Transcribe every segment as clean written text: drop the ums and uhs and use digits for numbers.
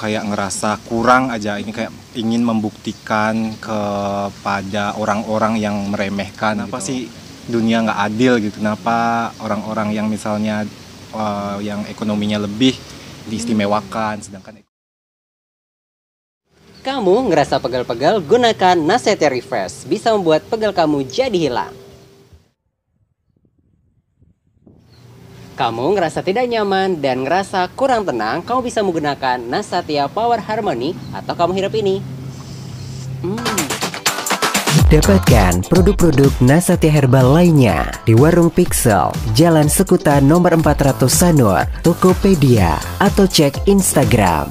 kayak ngerasa kurang aja, ini kayak ingin membuktikan kepada orang-orang yang meremehkan. Kenapa sih dunia nggak adil gitu? Kenapa orang-orang yang misalnya yang ekonominya lebih diistimewakan, sedangkan Kamu ngerasa pegal-pegal? Gunakan Nasetia Refresh. Bisa membuat pegal kamu jadi hilang. Kamu ngerasa tidak nyaman dan ngerasa kurang tenang? Kamu bisa menggunakan Nasetia Power Harmony atau kamu hirup ini. Dapatkan produk-produk Nasetia Herbal lainnya di Warung Pixel, Jalan Sekuta nomor 400 Sanur, Tokopedia, atau cek Instagram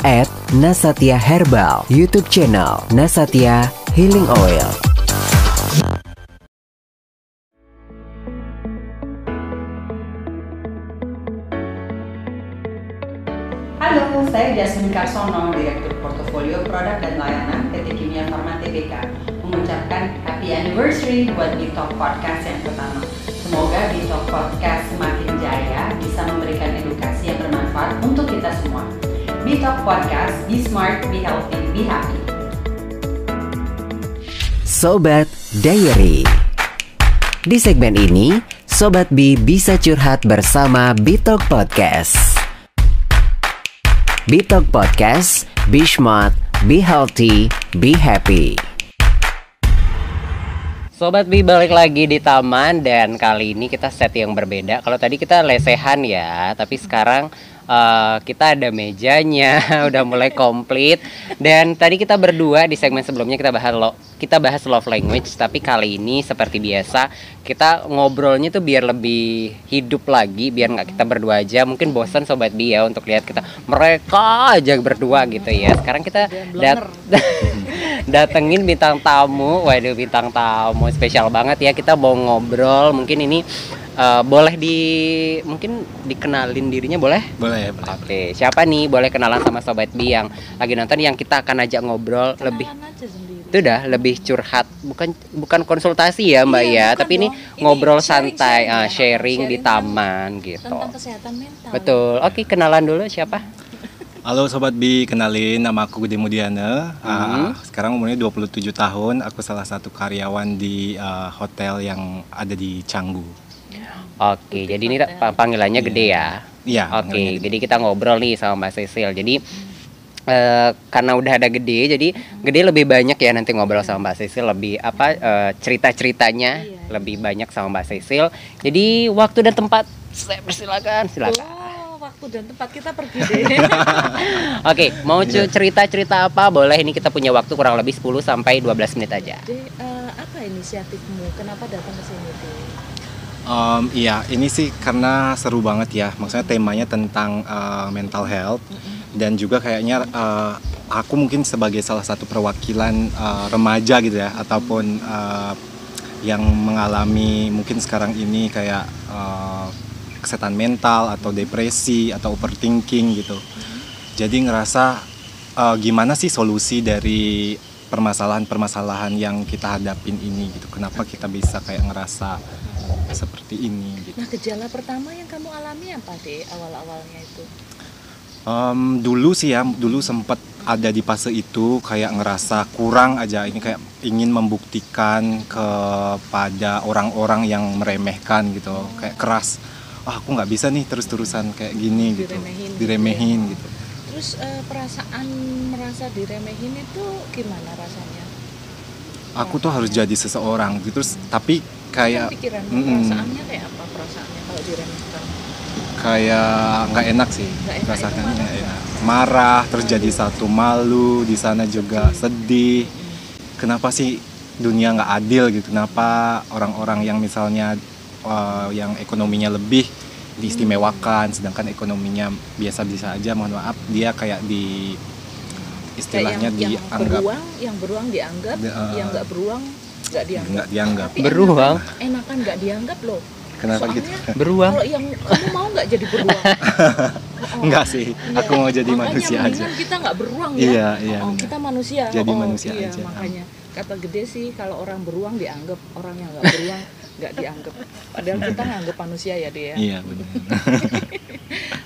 @Nasetia Herbal, YouTube channel Nasetia Healing Oil. Halo, saya Jasmine Karsono, Direktur Portofolio Produk dan Layanan PT Kimia Farma Tbk, mengucapkan Happy Anniversary buat Bitalk Podcast yang pertama. Semoga Bitalk Podcast semakin jaya, bisa memberikan edukasi yang bermanfaat untuk kita semua. Bitalk Podcast, be smart, be healthy, be happy. Sobat Diary. Di segmen ini, Sobat B bisa curhat bersama Bitalk Podcast. Bitalk Podcast, be smart, be healthy, be happy. Sobat B balik lagi di taman dan kali ini kita set yang berbeda. Kalau tadi kita lesehan ya, tapi sekarang kita ada mejanya, udah mulai komplit. Dan tadi kita berdua di segmen sebelumnya kita bahas love language, tapi kali ini seperti biasa kita ngobrolnya tuh biar lebih hidup lagi, biar nggak kita berdua aja. Mungkin bosan Sobat B ya untuk lihat mereka aja berdua gitu ya. Sekarang kita datengin bintang tamu. Waduh, bintang tamu spesial banget ya. Kita mau ngobrol, mungkin ini boleh mungkin dikenalin dirinya boleh? boleh. Oke, siapa nih? Boleh kenalan sama Sobat B yang lagi nonton, yang kita akan ajak ngobrol lebih. Itu udah lebih curhat, bukan konsultasi ya Mbak ya, tapi ini ngobrol santai, sharing di taman gitu. Tentang kesehatan mental. Betul. Oke, kenalan dulu siapa? Halo Sobat B, kenalin nama aku Gede Mudiana. Sekarang umurnya 27 tahun, aku salah satu karyawan di hotel yang ada di Canggu. Oke, jadi ini panggilannya Gede ya? Iya. Oke, jadi kita ngobrol nih sama Mbak Cecil. Jadi karena udah ada Gede, jadi Gede lebih banyak ya nanti ngobrol sama Mbak Cecil, lebih cerita-ceritanya lebih banyak sama Mbak Cecil. Jadi waktu dan tempat saya persilakan. Waktu dan tempat kita pergi deh. Oke, mau cerita-cerita apa? Boleh, ini kita punya waktu kurang lebih 10 sampai 12 menit aja. Jadi apa inisiatifmu? Kenapa datang ke sini tuh? Iya, ini sih karena seru banget ya. Maksudnya temanya tentang mental health, dan juga kayaknya aku mungkin sebagai salah satu perwakilan remaja gitu ya, ataupun yang mengalami mungkin sekarang ini kayak kesehatan mental atau depresi atau overthinking gitu. Jadi ngerasa gimana sih solusi dari permasalahan-permasalahan yang kita hadapin ini gitu. Kenapa kita bisa kayak ngerasa seperti ini gitu. Nah, gejala pertama yang kamu alami apa deh awal-awalnya itu? Dulu sempat ada di fase itu, kayak ngerasa kurang aja, ini kayak ingin membuktikan kepada orang-orang yang meremehkan gitu, kayak keras. Aku nggak bisa nih terus-terusan kayak gini gitu, diremehin gitu. Terus perasaan merasa diremehin itu gimana rasanya? Aku tuh harus jadi seseorang gitu, terus tapi kayak perasaannya kayak apa perasaannya kalau diremehkan? Kayak nggak enak sih, rasakannya nggak enak. Marah, terus jadi satu malu, di sana juga sedih. Kenapa sih dunia nggak adil gitu? Kenapa orang-orang yang misalnya yang ekonominya lebih diistimewakan, sedangkan ekonominya biasa-biasa aja, mohon maaf, dia kayak istilahnya dianggap yang beruang dianggap, yang nggak beruang nggak dianggap. Tapi Beruang enakan nggak dianggap loh. Kenapa soalnya, gitu? Beruang. Kalau yang kamu mau nggak jadi beruang? Enggak sih, aku mau jadi manusia aja. Makanya kita nggak beruang ya. Iya. Kita manusia. Jadi manusia iya, aja. Makanya kata Gede sih, kalau orang beruang dianggap, orang yang nggak beruang nggak dianggap. Padahal kita nganggap manusia ya dia. Iya benar.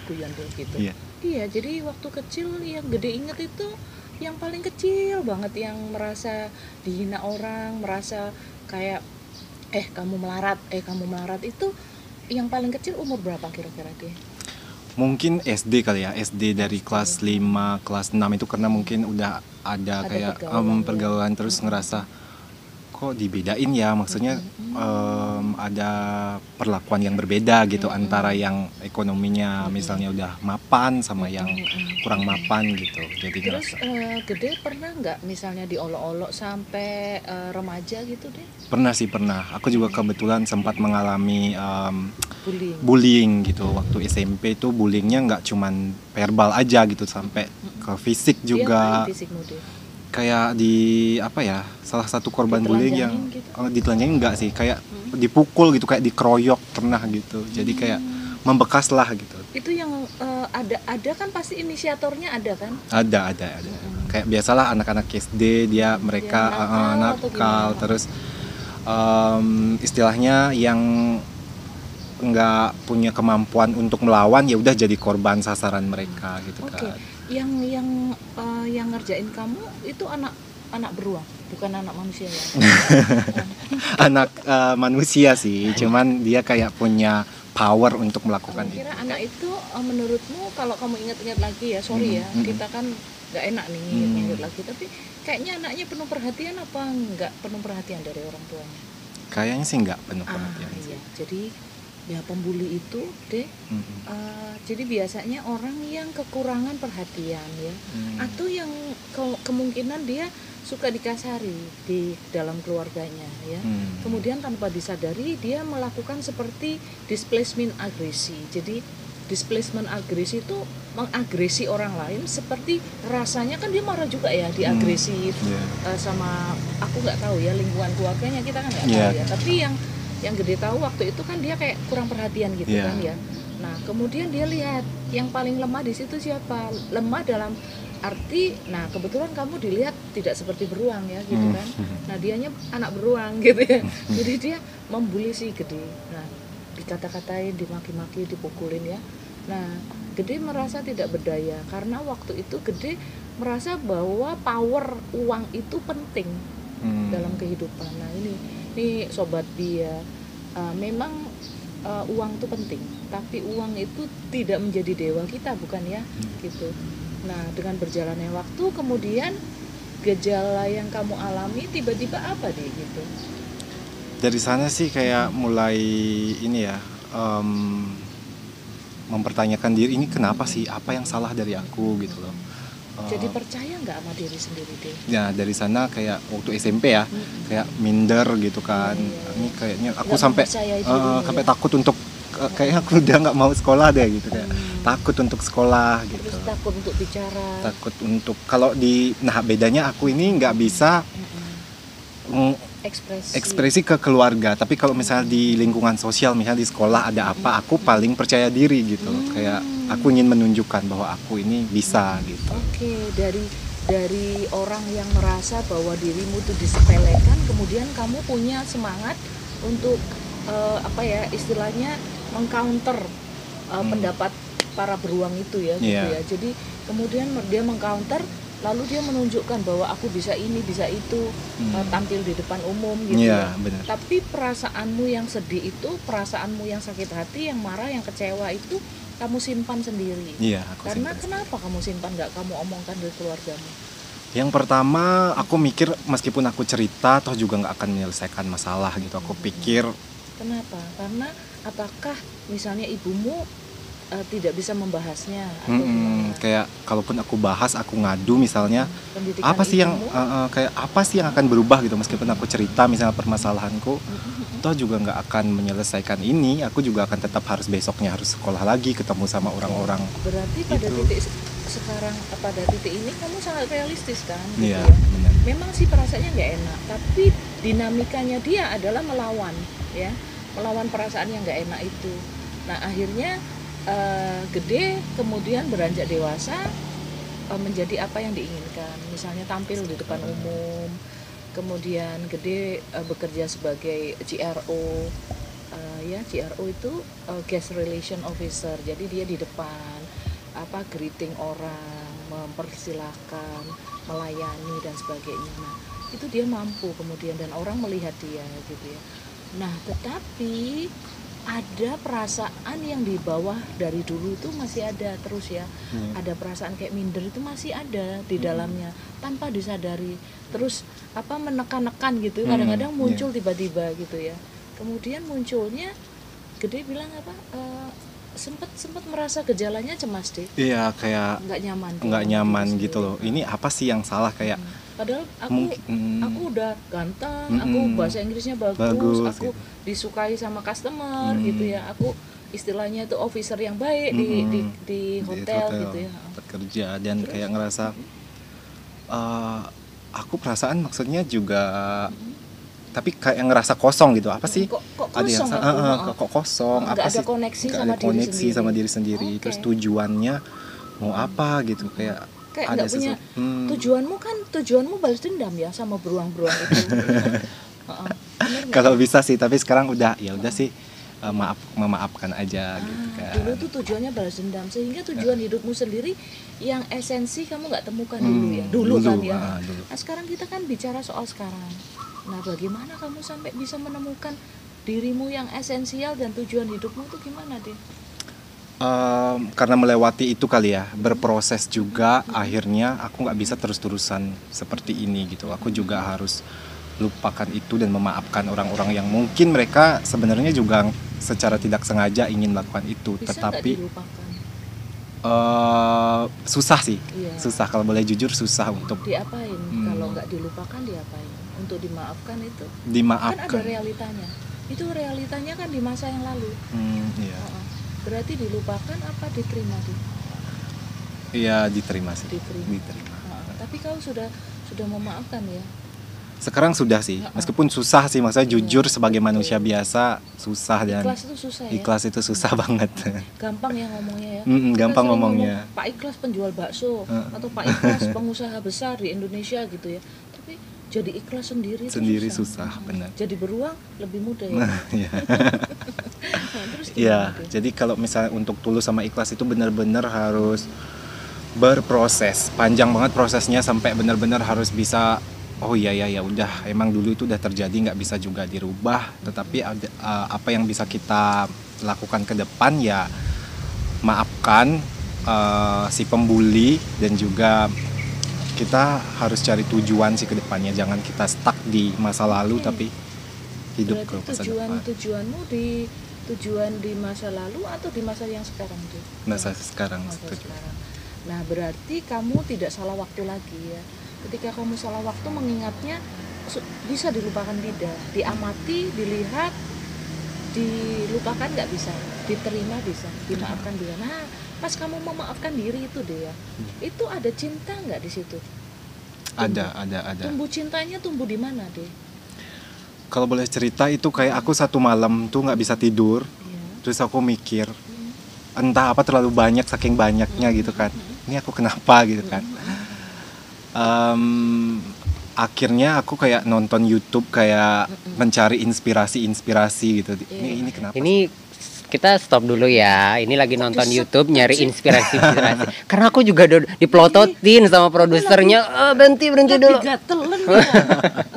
guyon tuh gitu. Iya. Iya, jadi waktu kecil yang Gede inget itu yang paling kecil banget, yang merasa dihina orang, merasa kayak kamu melarat itu yang paling kecil umur berapa kira-kira deh? Mungkin SD kali ya, SD dari kelas 5, kelas 6 itu karena mungkin udah ada kayak pergaulan terus ngerasa kok dibedain ya, maksudnya ada perlakuan yang berbeda gitu antara yang ekonominya misalnya udah mapan sama yang kurang mapan gitu. Jadi Terus ngerasa Gede pernah nggak misalnya diolok-olok sampai remaja gitu deh? pernah sih, pernah. Aku juga kebetulan sempat mengalami Bullying. bullying gitu waktu SMP. Itu bullyingnya nggak cuman verbal aja gitu, sampai ke fisik juga. Dia fisikmu deh. Kayak di apa ya, salah satu korban bullying yang Ditelanjangin gitu? ditelanjangin enggak sih, kayak dipukul gitu, kayak dikeroyok pernah gitu. Jadi kayak membekas lah gitu. Itu yang ada kan pasti inisiatornya ada kan? Ada. Kayak biasalah anak-anak SD mereka nakal atau nakal, gimana? terus istilahnya yang nggak punya kemampuan untuk melawan ya udah jadi korban sasaran mereka gitu Oke. kan. Yang ngerjain kamu itu anak beruang, bukan anak manusia ya? Anak manusia sih, cuman dia kayak punya power untuk melakukan itu. Kira anak itu menurutmu, kalau kamu ingat-ingat lagi ya, sorry ya, kita kan nggak enak nih ingat lagi, tapi kayaknya anaknya penuh perhatian apa nggak penuh perhatian dari orang tuanya? Kayaknya sih nggak penuh perhatian sih. Iya, jadi ya pembuli itu deh, jadi biasanya orang yang kekurangan perhatian ya, atau yang kemungkinan dia suka dikasari di dalam keluarganya ya, kemudian tanpa disadari dia melakukan seperti displacement agresi. Jadi displacement agresi itu mengagresi orang lain, seperti rasanya kan dia marah juga ya, diagresi sama, aku nggak tahu ya lingkungan keluarganya, kita kan nggak tahu ya, tapi yang Gede tahu waktu itu kan dia kayak kurang perhatian gitu kan ya. Nah kemudian dia lihat yang paling lemah di situ siapa, lemah dalam arti, nah kebetulan kamu dilihat tidak seperti beruang ya gitu kan, nah dianya anak beruang gitu ya, jadi dia membuli si Gede, nah dikata-katain, dimaki-maki, dipukulin ya. Nah Gede merasa tidak berdaya karena waktu itu Gede merasa bahwa power uang itu penting dalam kehidupan. Nah ini sobat dia, memang uang itu penting, tapi uang itu tidak menjadi dewa kita, bukan ya gitu. Nah dengan berjalannya waktu kemudian gejala yang kamu alami tiba-tiba apa deh gitu? Dari sana sih kayak mulai ini ya, mempertanyakan diri, ini kenapa sih, apa yang salah dari aku gitu loh. Jadi percaya nggak sama diri sendiri deh? Ya dari sana kayak waktu SMP ya, kayak minder gitu kan. Ini kayaknya aku sampai takut untuk kayaknya aku udah nggak mau sekolah deh gitu, kayak takut untuk sekolah gitu. Terus takut untuk bicara. Takut untuk bedanya aku ini nggak bisa ekspresi ke keluarga, tapi kalau misalnya di lingkungan sosial, misalnya di sekolah ada apa, aku paling percaya diri gitu. Kayak aku ingin menunjukkan bahwa aku ini bisa gitu. Oke, dari orang yang merasa bahwa dirimu itu disepelekan, kemudian kamu punya semangat untuk istilahnya mengcounter pendapat para beruang itu ya gitu ya. Jadi kemudian dia mengcounter, lalu dia menunjukkan bahwa aku bisa ini, bisa itu, tampil di depan umum gitu ya. Bener. Tapi perasaanmu yang sedih itu, perasaanmu yang sakit hati, yang marah, yang kecewa itu kamu simpan sendiri. Karena kenapa kamu simpan, nggak kamu omongkan dari keluargamu? Yang pertama aku mikir meskipun aku cerita toh juga nggak akan menyelesaikan masalah gitu. Aku pikir kenapa? Karena apakah misalnya ibumu tidak bisa membahasnya atau kayak kalaupun aku bahas, aku ngadu misalnya, pendidikan apa sih yang ibumu? kayak apa sih yang akan berubah gitu, meskipun aku cerita misalnya permasalahanku, toh juga nggak akan menyelesaikan ini. Aku juga akan tetap harus besoknya harus sekolah lagi, ketemu sama orang-orang. Berarti pada gitu. titik sekarang, pada titik ini kamu sangat realistis kan gitu Iya, ya. benar. Memang sih perasaannya nggak enak, tapi dinamikanya dia adalah melawan perasaan yang nggak enak itu. Nah akhirnya Gede kemudian beranjak dewasa, menjadi apa yang diinginkan, misalnya tampil di depan umum, kemudian Gede bekerja sebagai CRO, Ya GRO itu guest relation officer. Jadi dia di depan greeting orang, mempersilahkan, melayani dan sebagainya. Nah, itu dia mampu kemudian dan orang melihat dia gitu ya. Nah, tetapi ada perasaan yang di bawah dari dulu itu masih ada terus ya. Ada perasaan kayak minder itu masih ada di dalamnya tanpa disadari. Terus menekan-nekan gitu. Kadang-kadang muncul tiba-tiba gitu ya. Kemudian munculnya Gede bilang sempat merasa gejalanya cemas deh. Iya, kayak nggak nyaman gitu loh. Ini apa sih yang salah kayak padahal aku udah ganteng, aku bahasa Inggrisnya bagus aku gitu. disukai sama customer gitu ya. Aku istilahnya itu officer yang baik di hotel gitu ya. Bekerja dan kayak ngerasa aku perasaan maksudnya juga tapi kayak ngerasa kosong gitu. Apa sih? Kok ada yang kosong? kok kosong? Nggak Apa ada sih? koneksi Nggak sama ada diri koneksi sendiri. sama diri sendiri. Oke. Terus tujuannya mau apa gitu kayak ada nggak punya sesuatu. tujuanmu balas dendam ya sama beruang-beruang itu. Bener nggak? Kalau bisa sih, tapi sekarang udah sih memaafkan aja gitu kan. Dulu tuh tujuannya balas dendam sehingga tujuan hidupmu sendiri yang esensi kamu nggak temukan dulu ya. Dulu kan ya. Dulu. Nah, sekarang kita kan bicara soal sekarang. Nah, bagaimana kamu sampai bisa menemukan dirimu yang esensial dan tujuan hidupmu tuh gimana deh? Karena melewati itu kali ya, berproses juga. Akhirnya aku nggak bisa terus-terusan seperti ini gitu. Aku juga harus lupakan itu dan memaafkan orang-orang yang mungkin mereka sebenarnya juga secara tidak sengaja ingin melakukan itu. Bisa Tetapi nggak dilupakan? susah sih. Iya. Susah, kalau boleh jujur susah untuk Diapain? Kalau nggak dilupakan diapain? Untuk dimaafkan itu kan ada dimaafkan. realitanya. Itu realitanya kan di masa yang lalu. Iya. Berarti dilupakan apa diterima deh? Iya, diterima sih. Diterima. Tapi kau sudah memaafkan ya? Sekarang sudah sih, meskipun susah sih, maksudnya jujur sebagai manusia biasa susah dan Ikhlas itu susah ya? ikhlas itu susah banget. Gampang ya ngomongnya ya? Gampang Kita sering ngomongnya. ngomong, Pak Ikhlas penjual bakso atau Pak Ikhlas pengusaha besar di Indonesia gitu ya. Tapi jadi ikhlas sendiri itu Sendiri susah, benar. Jadi beruang lebih mudah ya? Iya. Nah, terus Iya, gimana tuh? jadi kalau misalnya untuk tulus sama ikhlas itu benar-benar harus berproses, panjang banget prosesnya sampai benar-benar harus bisa oh iya ya udah emang dulu itu udah terjadi, nggak bisa juga dirubah, tetapi ada, apa yang bisa kita lakukan ke depan ya maafkan si pembuli dan juga kita harus cari tujuan sih ke depannya, jangan kita stuck di masa lalu tapi hidup ke masa depan. Tujuanmu tujuan di masa lalu atau di masa yang sekarang tuh? Masa sekarang Masa setuju. sekarang. Nah, berarti kamu tidak salah waktu lagi ya. Ketika kamu salah waktu mengingatnya bisa dilupakan tidak, diamati, dilihat, dilupakan nggak bisa, diterima bisa, dimaafkan bisa. Nah, pas kamu memaafkan diri itu deh ya, itu ada cinta nggak di situ? Ada. Tumbuh cintanya tumbuh di mana deh? Kalau boleh cerita itu kayak aku satu malam tuh nggak bisa tidur, Ya. terus aku mikir entah apa terlalu banyak saking banyaknya gitu kan, ini aku kenapa gitu kan. Akhirnya aku kayak nonton YouTube kayak mencari inspirasi gitu. Ini kenapa? Ini kita stop dulu ya. Ini lagi nonton YouTube nyari inspirasi. Karena aku juga dipelototin sama produsernya. Berhenti dulu. Digatelan ya.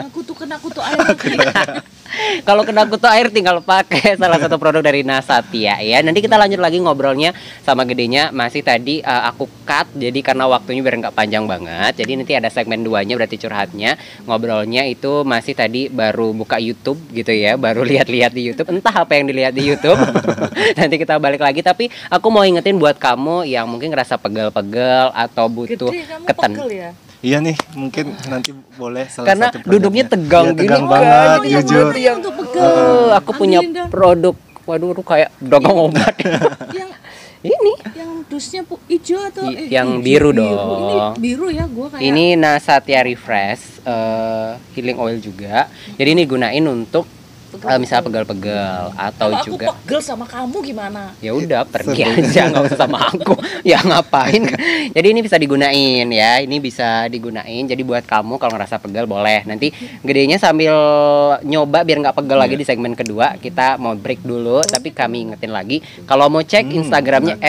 Aku tuh air lagi. Kalau kena kutu air tinggal pakai salah satu produk dari Nasatya ya. Nanti kita lanjut lagi ngobrolnya sama gedenya. Masih tadi aku cut jadi karena waktunya biar nggak panjang banget. Jadi nanti ada segmen 2-nya berarti curhatnya. Ngobrolnya itu masih tadi baru buka YouTube gitu ya, baru lihat-lihat di YouTube. Entah apa yang dilihat di YouTube. Nanti kita balik lagi, tapi aku mau ingetin buat kamu yang mungkin ngerasa pegel-pegel atau butuh Gede, kamu keten. pegel ya? Iya nih, mungkin nanti boleh salah Karena satu duduknya tegang Iya, tegang gini banget, kan. jujur. Yang untuk pegel. Aku punya Ambilin dah. produk. Waduh, kayak dagang obat. Yang Ini dusnya hijau atau yang hijau, biru Ini dong. biru ya, gua kayak Ini Nasatya Refresh healing oil juga. Jadi ini gunain untuk Misalnya pegel-pegel atau Kalau juga aku pegel sama kamu gimana? ya udah pergi aja, nggak usah sama aku. Ya ngapain. Jadi ini bisa digunain ya, ini bisa digunain. Jadi buat kamu kalau ngerasa pegel boleh. Nanti gedenya sambil nyoba biar nggak pegel lagi di segmen kedua. Kita mau break dulu, tapi kami ingetin lagi kalau mau cek Instagramnya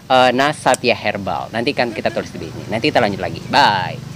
@nasatyaherbal. Nanti kan kita tulis di sini. Nanti kita lanjut lagi. Bye.